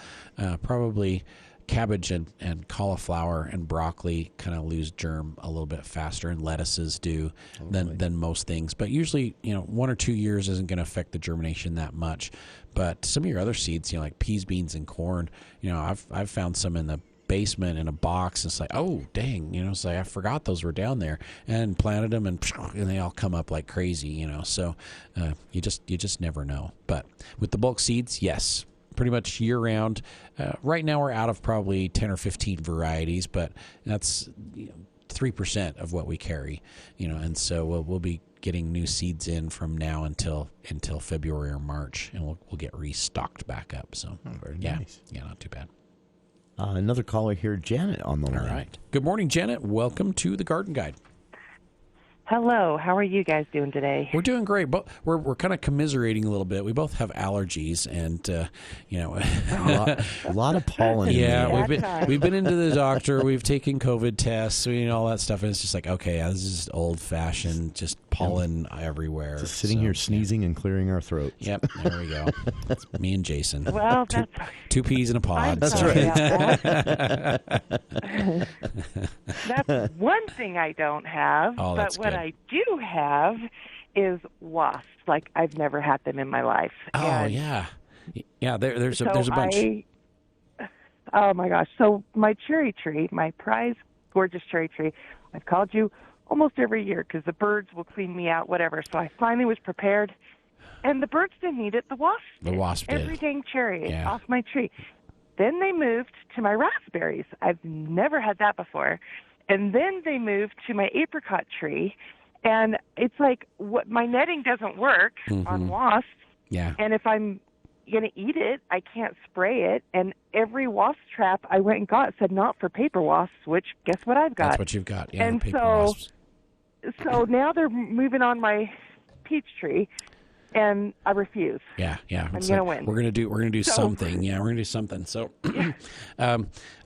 Probably cabbage and cauliflower and broccoli kind of lose germ a little bit faster, and lettuces do than most things. But usually, 1 or 2 years isn't going to affect the germination that much. But some of your other seeds, like peas, beans, and corn, I've found some in the basement in a box. It's like, oh dang, it's like I forgot those were down there, and planted them, and they all come up like crazy. So you just never know. But with the bulk seeds, yes, pretty much year round. Right now we're out of probably 10 or 15 varieties, but that's 3% of what we carry. And so we'll be getting new seeds in from now until February or March, and we'll get restocked back up. So very nice. Yeah, not too bad. Another caller here, Janet, on the line. All right. Good morning, Janet. Welcome to the Garden Guide. Hello. How are you guys doing today? We're doing great, but we're kind of commiserating a little bit. We both have allergies, and a lot of pollen. Yeah, we've been into the doctor. We've taken COVID tests, all that stuff, and it's just like, okay, this is just old fashioned, just pollen everywhere. Just sitting here sneezing and clearing our throats. Yep, there we go. That's me and Jason. Well, two peas in a pod. That's right. That's one thing I don't have, but what I do have is wasps. Like, I've never had them in my life. Oh, yeah. Yeah, there's a bunch. Oh, my gosh. So my cherry tree, my prized gorgeous cherry tree, I've called you almost every year because the birds will clean me out, whatever. So I finally was prepared, and the birds didn't eat it. The wasps did. The wasp did. Every dang cherry off my tree. Then they moved to my raspberries. I've never had that before. And then they moved to my apricot tree. And it's like my netting doesn't work on wasps. Yeah. And if I'm going to eat it, I can't spray it. And every wasp trap I went and got said not for paper wasps, which guess what I've got? That's what you've got. Yeah, and paper wasps. So now they're moving on my peach tree. And I refuse. Yeah. I'm going to win. We're going to do something. Yeah, we're going to do something. So,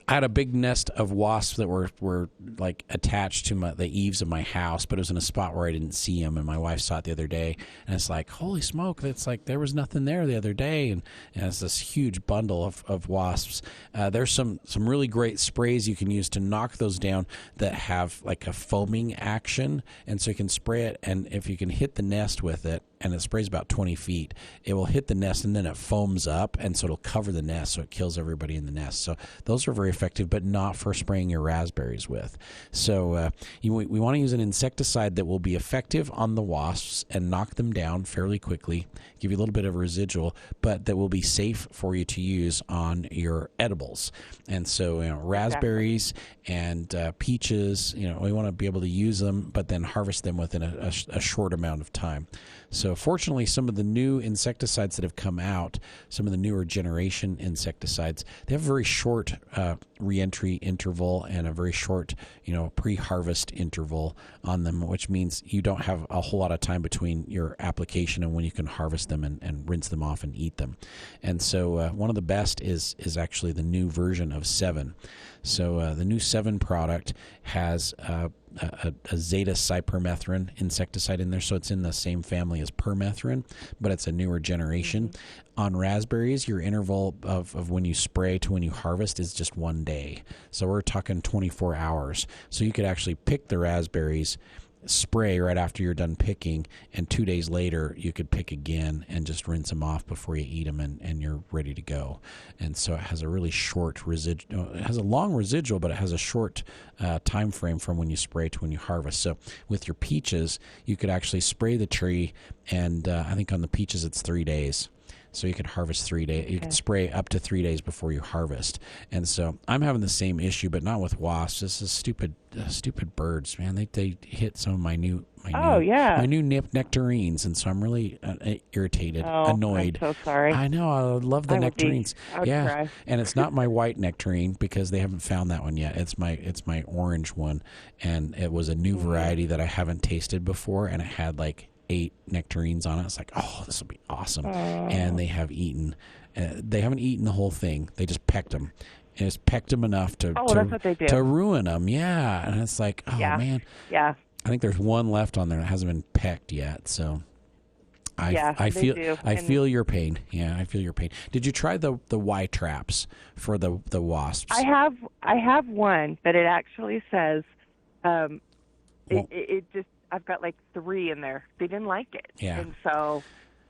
I had a big nest of wasps that were like attached to the eaves of my house, but it was in a spot where I didn't see them. And my wife saw it the other day, and it's like, holy smoke! It's like there was nothing there the other day, and it's this huge bundle of wasps. There's some really great sprays you can use to knock those down that have like a foaming action, and so you can spray it. And if you can hit the nest with it, and it sprays about 20 feet, it will hit the nest, and then it foams up, and so it'll cover the nest, so it kills everybody in the nest. So those are very effective, but not for spraying your raspberries with. So we want to use an insecticide that will be effective on the wasps and knock them down fairly quickly, give you a little bit of a residual, but that will be safe for you to use on your edibles. And so raspberries and peaches, we want to be able to use them, but then harvest them within a short amount of time. So fortunately, some of the new insecticides that have come out, some of the newer generation insecticides, they have a very short reentry interval and a very short, pre-harvest interval on them, which means you don't have a whole lot of time between your application and when you can harvest them and rinse them off and eat them. And so one of the best is actually the new version of 7. So the new 7 product has a zeta-cypermethrin insecticide in there, so it's in the same family as permethrin, but it's a newer generation. On raspberries, your interval of when you spray to when you harvest is just 1 day. So we're talking 24 hours. So you could actually pick the raspberries, spray right after you're done picking, and 2 days later you could pick again and just rinse them off before you eat them, and you're ready to go. And so it has a really short residual. It has a long residual, but it has a short time frame from when you spray to when you harvest. So with your peaches, you could actually spray the tree, and I think on the peaches it's 3 days. So you could harvest 3 days. You could spray up to 3 days before you harvest. And so I'm having the same issue, but not with wasps. This is stupid birds, man. They hit some of my new nectarines, and so I'm really irritated, annoyed. I'm so sorry. I know. I love the nectarines. I would cry. And it's not my white nectarine because they haven't found that one yet. It's my orange one, and it was a new variety that I haven't tasted before, and it had like 8 nectarines on it. It's like, oh, this will be awesome. And they have eaten. They haven't eaten the whole thing. They just pecked them. And it's pecked them enough to that's what they do. To ruin them. Yeah. And it's like, oh, man. Yeah. I think there's one left on there that hasn't been pecked yet. So I feel your pain. Yeah, I feel your pain. Did you try the Y traps for the wasps? I have one, but it actually says it just, I've got like 3 in there. They didn't like it. Yeah. And so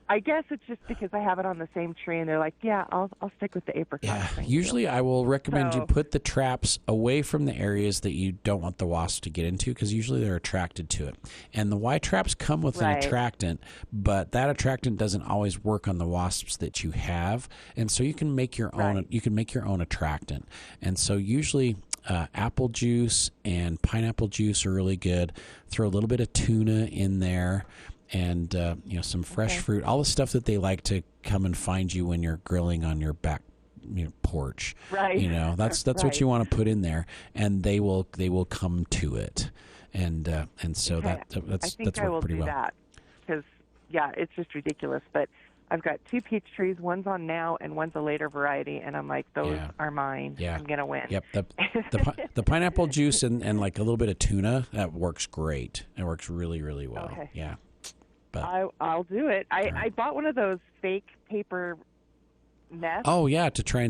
I guess it's just because I have it on the same tree, and they're like, yeah, I'll stick with the apricot. Yeah. Usually I will recommend you put the traps away from the areas that you don't want the wasps to get into, because usually they're attracted to it. And the Y traps come with an attractant, but that attractant doesn't always work on the wasps that you have. And so you can make your own. You can make your own attractant. And so usually apple juice and pineapple juice are really good. Throw a little bit of tuna in there, and some fresh fruit. All the stuff that they like to come and find you when you're grilling on your back porch. Right. That's what you want to put in there, and they will come to it. And so that's worked pretty well. I think I will do that, because it's just ridiculous. But I've got 2 peach trees. One's on now, and one's a later variety. And I'm like, those are mine. Yeah. I'm gonna win. Yep. The pineapple juice and like a little bit of tuna, that works great. It works really, really well. Okay. Yeah. But I'll do it. I bought one of those fake paper nests. Oh yeah, to try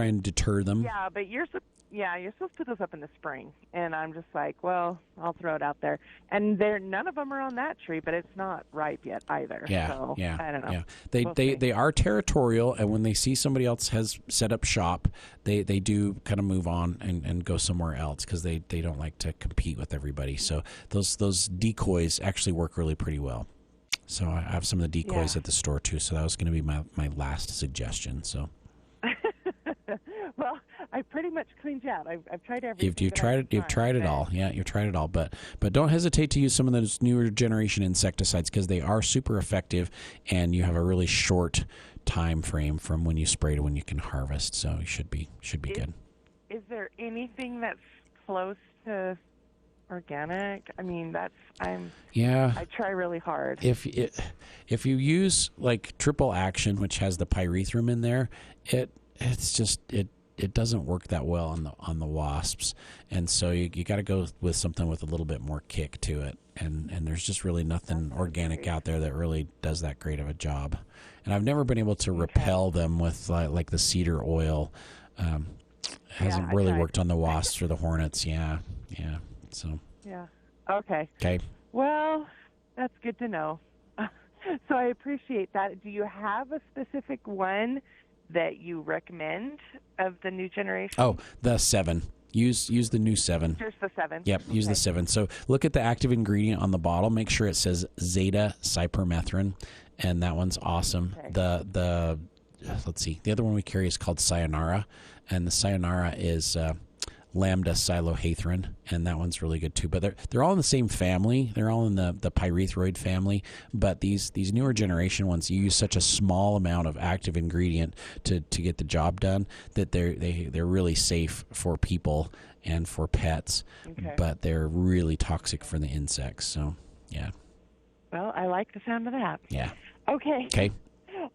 and deter them. Yeah, but you're supposed to put those up in the spring, and I'm just like, well, I'll throw it out there. And none of them are on that tree, but it's not ripe yet either. Yeah, so, I don't know. Yeah. They are territorial, and when they see somebody else has set up shop, they do kind of move on and go somewhere else, because they don't like to compete with everybody. So those decoys actually work really pretty well. So I have some of the decoys at the store too. So that was going to be my last suggestion. So. Well, I pretty much cleaned you out. I've tried everything. You've tried it all. Yeah, you've tried it all. But don't hesitate to use some of those newer generation insecticides, because they are super effective, and you have a really short time frame from when you spray to when you can harvest. So you should be good. Is there anything that's close to organic? I mean, I try really hard. If you use like Triple Action, which has the pyrethrum in there, it doesn't work that well on the wasps, and so you got to go with something with a little bit more kick to it. And there's just really nothing organic out there that really does that great of a job. And I've never been able to repel them with like the cedar oil. Hasn't really worked on the wasps or the hornets. Yeah. So. Yeah. Okay. Okay. Well, that's good to know. So I appreciate that. Do you have a specific one that you recommend of the new generation? Oh, the 7. Use the new 7. Here's the 7. Yep, use the 7. So look at the active ingredient on the bottle. Make sure it says Zeta cypermethrin, and that one's awesome. Okay. Let's see. The other one we carry is called Sayonara, and the Sayonara is Lambda cylohethrin, and that one's really good too. But they're all in the same family. They're all in the pyrethroid family. But these newer generation ones, you use such a small amount of active ingredient to get the job done that they're really safe for people and for pets. Okay. But they're really toxic for the insects. So yeah. Well, I like the sound of that. Yeah. Okay. Okay.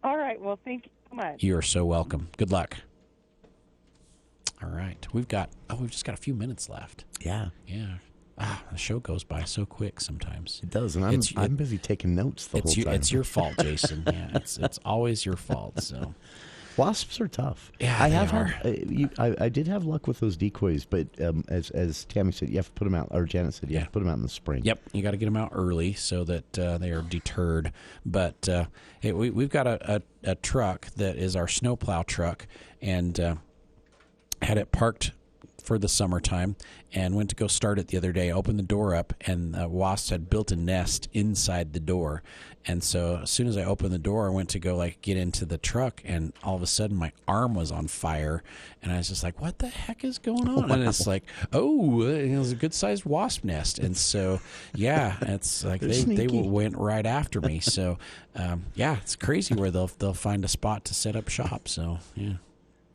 All right. Well, thank you so much. You are so welcome. Good luck. All right. We've just got a few minutes left. Yeah. Yeah. The show goes by so quick sometimes. It does, and I'm busy taking notes the whole time. It's your fault, Jason. Yeah, it's always your fault. So, Wasps are tough. Yeah, I they have are. had. I did have luck with those decoys, but as Tammy said, you have to put them out. Or Janet said, you have to put them out in the spring. Yep, you got to get them out early so that they are deterred. But hey, we've got a truck that is our snowplow truck, and had it parked for the summertime, and went to go start it the other day. Opened the door up, and wasps had built a nest inside the door. And so as soon as I opened the door, I went to go get into the truck, and all of a sudden my arm was on fire, and I was just like, "What the heck is going on?" And it's like, "Oh, it was a good sized wasp nest." And so yeah, it's like they went right after me. So yeah, it's crazy where they'll find a spot to set up shop. So yeah.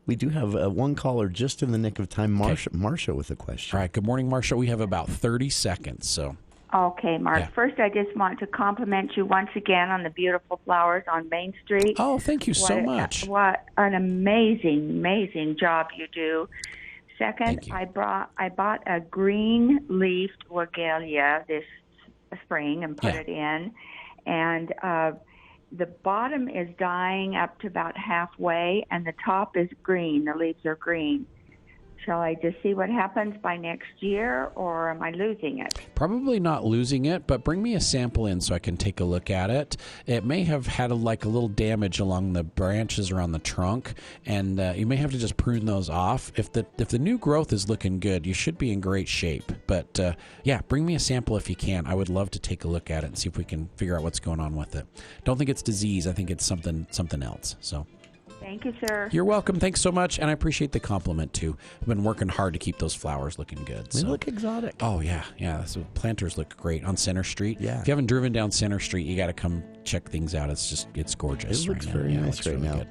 We do have one caller just in the nick of time, Marsha with a question. All right, good morning, Marsha. We have about 30 seconds. So. Okay, Mark. First, I just want to compliment you once again on the beautiful flowers on Main Street. Oh, thank you so much. What an amazing job you do. Second, I bought a green-leafed Weigela this spring and put it in, and the bottom is dying up to about halfway, and the top is green. The leaves are green. Shall I just see what happens by next year, or am I losing it? Probably not losing it, but bring me a sample in so I can take a look at it. It may have had a little damage along the branches around the trunk, and you may have to just prune those off. If the new growth is looking good, you should be in great shape. But yeah, bring me a sample if you can. I would love to take a look at it and see if we can figure out what's going on with it. Don't think it's disease. I think it's something else. So. Thank you, sir. You're welcome. Thanks so much, and I appreciate the compliment, too. I've been working hard to keep those flowers looking good. They look exotic. Oh, yeah. So planters look great on Center Street. Yeah. If you haven't driven down Center Street, you got to come check things out. It's gorgeous. It looks right very now. nice right now. Good.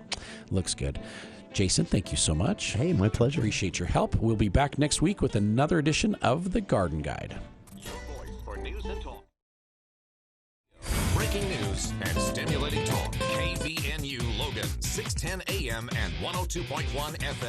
Looks good. Jason, thank you so much. Hey, my pleasure. Appreciate your help. We'll be back next week with another edition of The Garden Guide. Your voice for news and talk. Breaking news and stimulating talk. KVNU Logan, 610 AM and 102.1 FM.